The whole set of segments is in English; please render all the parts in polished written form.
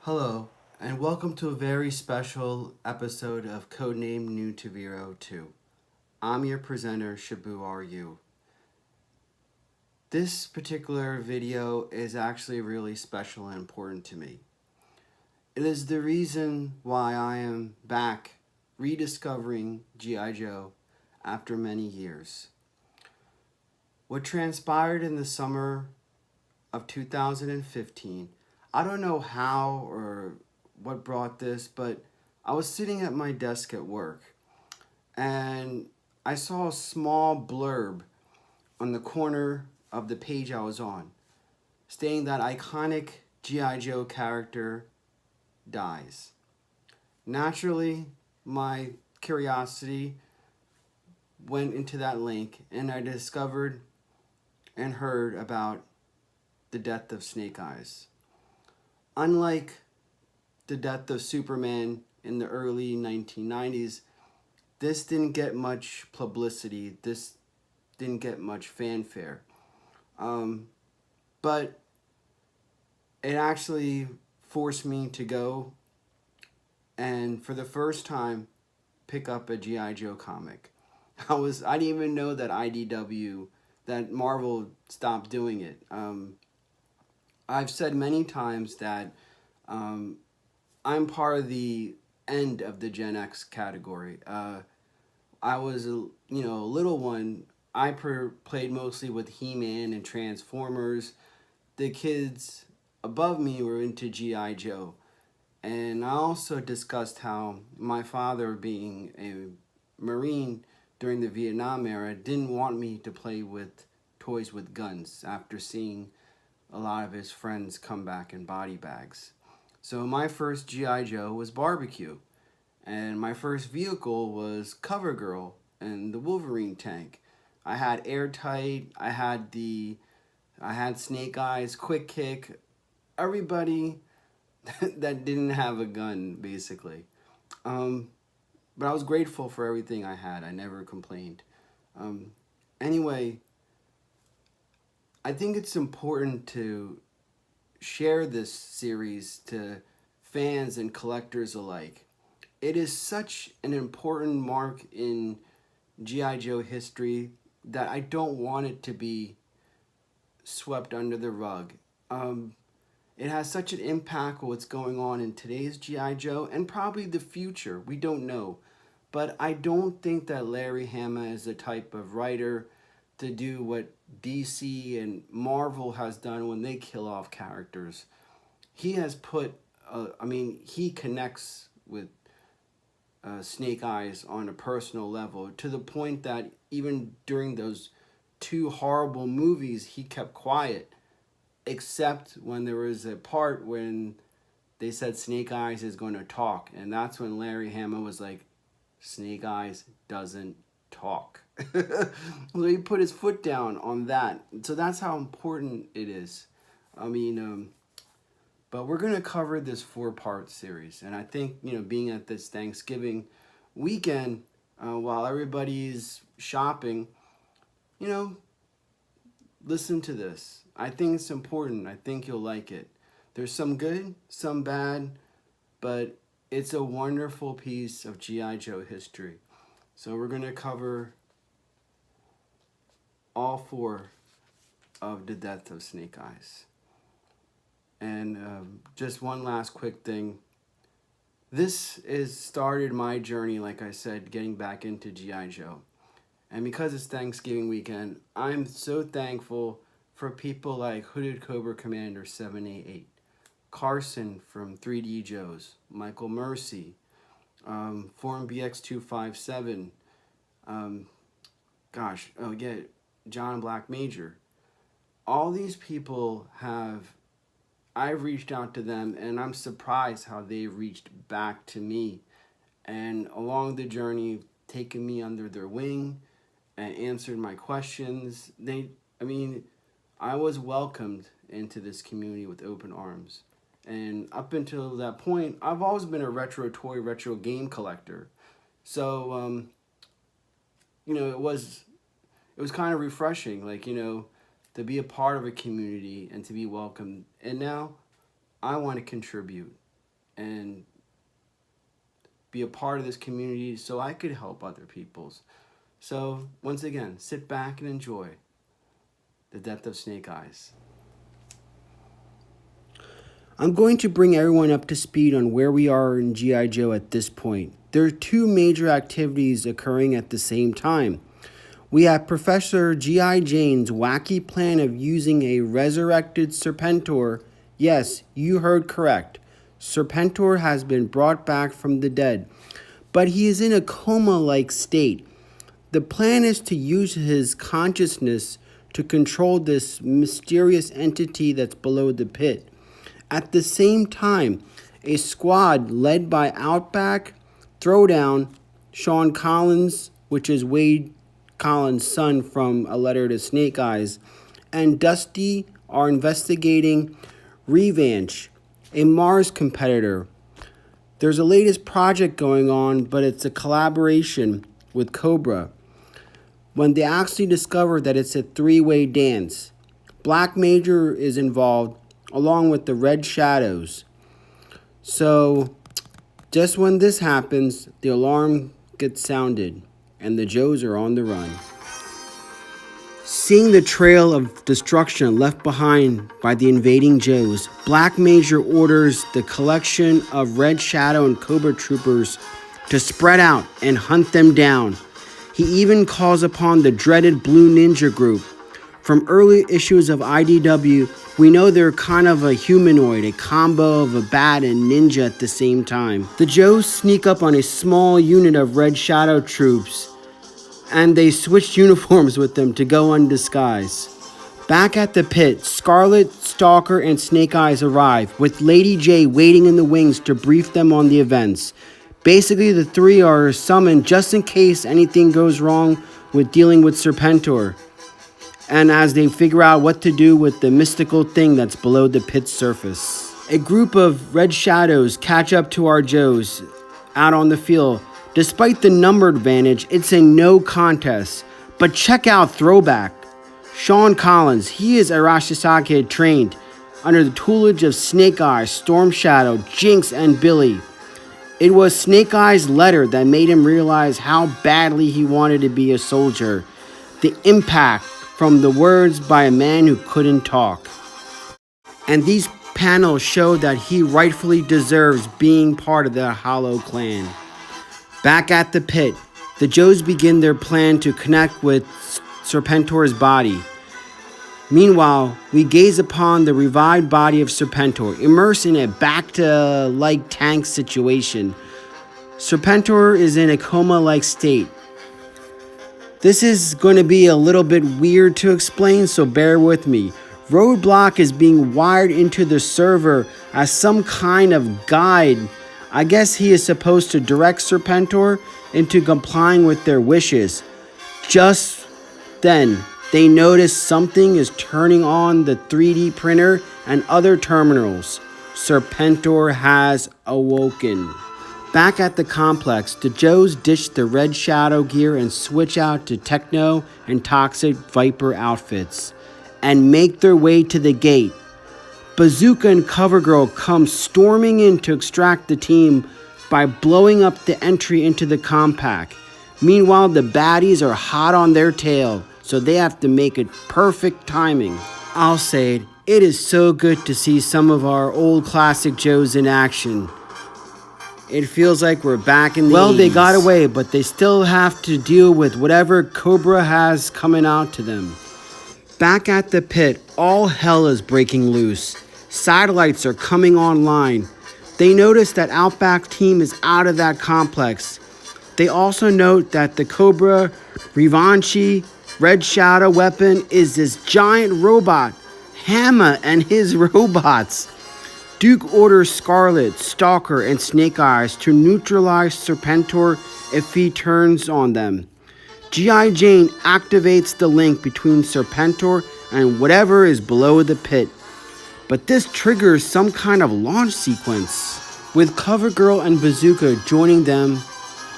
Hello, and welcome to a very special episode of Codename New to Vero 2. I'm your presenter, Shabu Are You. This particular video is actually really special and important to me. It is the reason why I am back rediscovering GIJoe after many years. What transpired in the summer of 2015, I don't know how or what brought this, but I was sitting at my desk at work and I saw a small blurb on the corner of the page I was on stating that iconic G.I. Joe character dies. Naturally, my curiosity went into that link and I discovered and heard about the death of Snake Eyes. Unlike the death of Superman in the early 1990s, this didn't get much publicity. This didn't get much fanfare. But it actually forced me to go and for the first time pick up a G.I. Joe comic. I didn't even know that that Marvel stopped doing it. I've said many times that I'm part of the end of the Gen X category. I was a little one. I played mostly with He-Man and Transformers. The kids above me were into G.I. Joe. And I also discussed how my father, being a Marine during the Vietnam era, didn't want me to play with toys with guns after seeing a lot of his friends come back in body bags. So my first G.I. Joe was Barbecue. And my first vehicle was CoverGirl and the Wolverine tank. I had Airtight, I had Snake Eyes, Quick Kick, everybody that didn't have a gun, basically. But I was grateful for everything I had. I never complained. Anyway, I think it's important to share this series to fans and collectors alike. It is such an important mark in G.I. Joe history that I don't want it to be swept under the rug. It has such an impact on what's going on in today's G.I. Joe and probably the future. We don't know. But I don't think that Larry Hama is the type of writer to do what DC and Marvel has done when they kill off characters. He has put, he connects with Snake Eyes on a personal level to the point that even during those two horrible movies, he kept quiet, except when there was a part when they said Snake Eyes is going to talk, and that's when Larry Hama was like, Snake Eyes doesn't talk. So he put his foot down on that. So that's how important it is. But we're going to cover this 4-part series. And I think, being at this Thanksgiving weekend, while everybody's shopping, listen to this. I think it's important. I think you'll like it. There's some good, some bad, but it's a wonderful piece of G.I. Joe history. So we're going to cover all 4 of the death of Snake Eyes. And just one last quick thing. This is started my journey, like I said, getting back into G.I. Joe. And because it's Thanksgiving weekend, I'm so thankful for people like Hooded Cobra Commander 788, Carson from 3D Joes, Michael Mercy, Form BX257, John Black Major. All these people I've reached out to them and I'm surprised how they reached back to me and along the journey taken me under their wing and answered my questions. I was welcomed into this community with open arms. And up until that point, I've always been a retro toy, retro game collector. So, it was kind of refreshing, to be a part of a community and to be welcomed. And now I want to contribute. and be a part of this community so I could help other people's. So once again, sit back and enjoy the death of Snake Eyes. I'm going to bring everyone up to speed on where we are in G.I. Joe at this point. There are two major activities occurring at the same time. We have Professor G.I. Jane's wacky plan of using a resurrected Serpentor. Yes, you heard correct. Serpentor has been brought back from the dead, but he is in a coma-like state. The plan is to use his consciousness to control this mysterious entity that's below the pit. At the same time, a squad led by Outback, Throwdown, Sean Collins, which is Wade Collins' son from A Letter to Snake Eyes, and Dusty are investigating Revanche, a Mars competitor. There's a latest project going on, but it's a collaboration with Cobra. When they actually discover that it's a three-way dance, Black Major is involved, along with the Red Shadows. So, just when this happens, the alarm gets sounded, and the Joes are on the run. Seeing the trail of destruction left behind by the invading Joes, Black Major orders the collection of Red Shadow and Cobra troopers to spread out and hunt them down. He even calls upon the dreaded Blue Ninja group. From early issues of IDW, we know they're kind of a humanoid, a combo of a bat and ninja at the same time. The Joes sneak up on a small unit of Red Shadow troops, and they switch uniforms with them to go undisguised. Back at the pit, Scarlet, Stalker, and Snake Eyes arrive, with Lady J waiting in the wings to brief them on the events. Basically, the three are summoned just in case anything goes wrong with dealing with Serpentor, and as they figure out what to do with the mystical thing that's below the pit's surface. A group of Red Shadows catch up to our Joes out on the field. Despite the number advantage, it's a no contest. But check out Throwback. Sean Collins, he is Arashizaki trained under the tutelage of Snake Eyes, Storm Shadow, Jinx, and Billy. It was Snake Eyes' letter that made him realize how badly he wanted to be a soldier. The impact from the words by a man who couldn't talk. And these panels show that he rightfully deserves being part of the Hollow Clan. Back at the pit, the Joes begin their plan to connect with Serpentor's body. Meanwhile, we gaze upon the revived body of Serpentor, immersed in a back-to-like tank situation. Serpentor is in a coma-like state. This is going to be a little bit weird to explain, so bear with me. Roadblock is being wired into the server as some kind of guide. I guess he is supposed to direct Serpentor into complying with their wishes. Just then, they notice something is turning on the 3D printer and other terminals. Serpentor has awoken. Back at the complex, the Joes ditch the Red Shadow gear and switch out to Techno and Toxic Viper outfits and make their way to the gate. Bazooka and CoverGirl come storming in to extract the team by blowing up the entry into the compact. Meanwhile, the baddies are hot on their tail, so they have to make it perfect timing. I'll say it, it is so good to see some of our old classic Joes in action. It feels like we're back in the 80s. They got away, but they still have to deal with whatever Cobra has coming out to them. Back at the pit, all hell is breaking loose. Satellites are coming online. They notice that Outback team is out of that complex. They also note that the Cobra Revanche Red Shadow weapon is this giant robot, Hammer and his robots. Duke orders Scarlet, Stalker, and Snake Eyes to neutralize Serpentor if he turns on them. G.I. Jane activates the link between Serpentor and whatever is below the pit. But this triggers some kind of launch sequence. With CoverGirl and Bazooka joining them,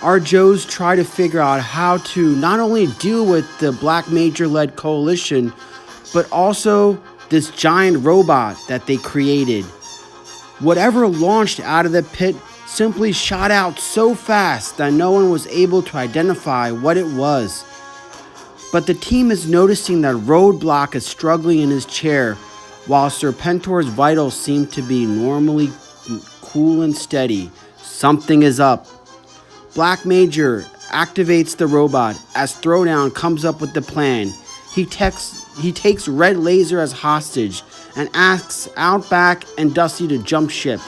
our Joes try to figure out how to not only deal with the Black Major-led coalition, but also this giant robot that they created. Whatever launched out of the pit simply shot out so fast that no one was able to identify what it was. But the team is noticing that Roadblock is struggling in his chair, while Serpentor's vitals seem to be normally cool and steady. Something is up. Black Major activates the robot as Throwdown comes up with the plan. He takes Red Laser as hostage and asks Outback and Dusty to jump ship.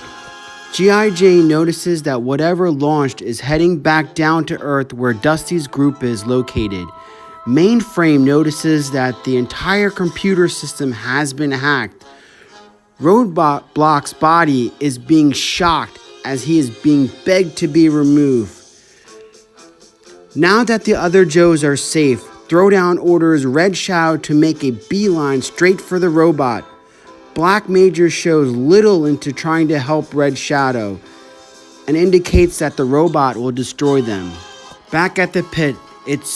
GIJoe notices that whatever launched is heading back down to Earth where Dusty's group is located. Mainframe notices that the entire computer system has been hacked. Roadblock's body is being shocked as he is being begged to be removed. Now that the other Joes are safe, Throwdown orders Red Shadow to make a beeline straight for the robot. Black Major shows little into trying to help Red Shadow and indicates that the robot will destroy them. Back at the pit, it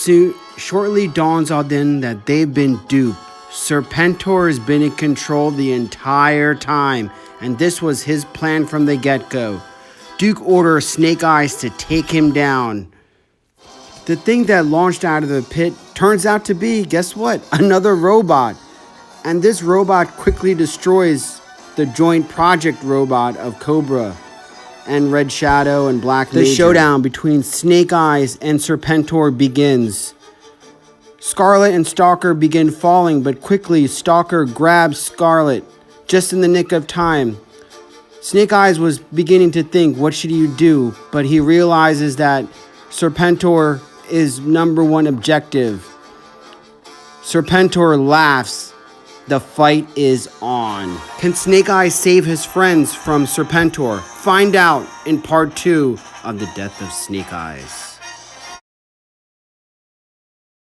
shortly dawns on them that they've been duped. Serpentor has been in control the entire time, and this was his plan from the get-go. Duke orders Snake Eyes to take him down. The thing that launched out of the pit turns out to be, guess what? Another robot. And this robot quickly destroys the joint project robot of Cobra and Red Shadow and Black Major. The showdown between Snake Eyes and Serpentor begins. Scarlet and Stalker begin falling, but quickly Stalker grabs Scarlet just in the nick of time. Snake Eyes was beginning to think, what should he do? But he realizes that Serpentor is number one objective. Serpentor laughs. The fight is on. Can Snake Eyes save his friends from Serpentor? Find out in part 2 of The Death of Snake Eyes.